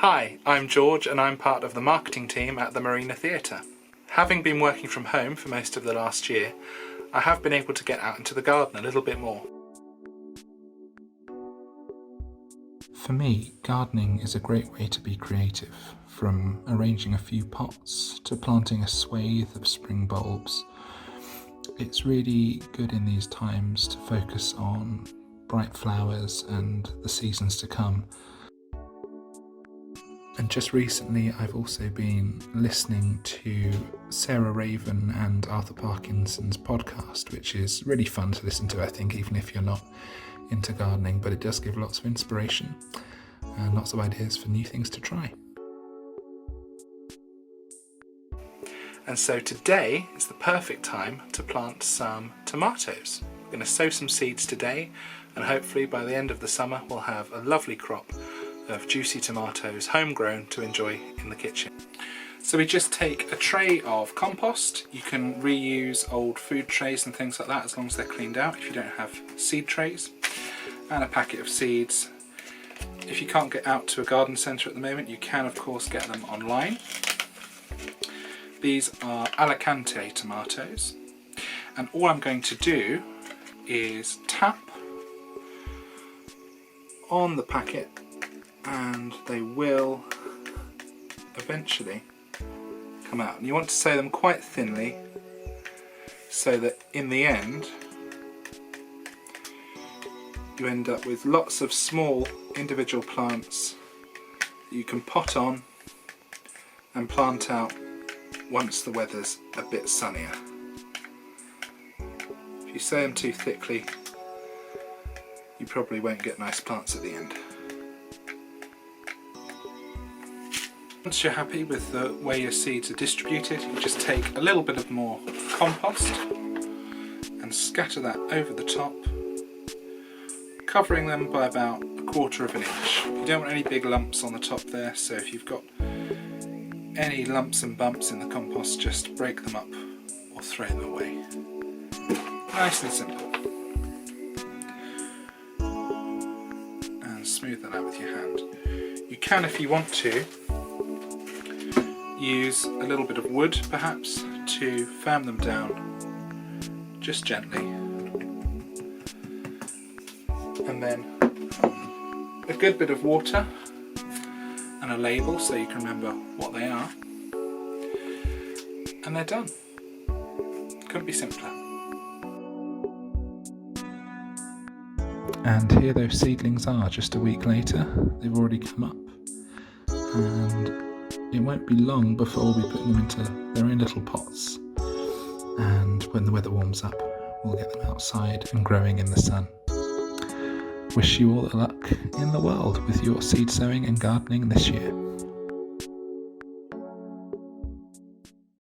Hi, I'm George and I'm part of the marketing team at the Marina Theatre. Having been working from home for most of the last year, I have been able to get out into the garden a little bit more. For me, gardening is a great way to be creative, from arranging a few pots to planting a swathe of spring bulbs. It's really good in these times to focus on bright flowers and the seasons to come. And just recently I've also been listening to Sarah Raven and Arthur Parkinson's podcast, which is really fun to listen to, I think, even if you're not into gardening, but it does give lots of inspiration and lots of ideas for new things to try. And so today is the perfect time to plant some tomatoes. We're going to sow some seeds today, and hopefully by the end of the summer we'll have a lovely crop of juicy tomatoes, homegrown, to enjoy in the kitchen. So we just take a tray of compost. You can reuse old food trays and things like that as long as they're cleaned out if you don't have seed trays, and a packet of seeds. If you can't get out to a garden centre at the moment, you can of course get them online. These are Alicante tomatoes, and all I'm going to do is tap on the packet and they will eventually come out. And you want to sow them quite thinly so that in the end you end up with lots of small individual plants that you can pot on and plant out once the weather's a bit sunnier. If you sow them too thickly, you probably won't get nice plants at the end. Once you're happy with the way your seeds are distributed, you just take a little bit of more compost and scatter that over the top, covering them by about 1/4 of an inch. You don't want any big lumps on the top there, so if you've got any lumps and bumps in the compost, just break them up or throw them away. Nice and simple. And smooth that out with your hand. You can, if you want to, use a little bit of wood perhaps to firm them down just gently, and then a good bit of water and a label so you can remember what they are, and they're done. Couldn't be simpler. And here those seedlings are just a week later. They've already come up, and it won't be long before we put them into their own little pots, and when the weather warms up we'll get them outside and growing in the sun. Wish you all the luck in the world with your seed sowing and gardening this year.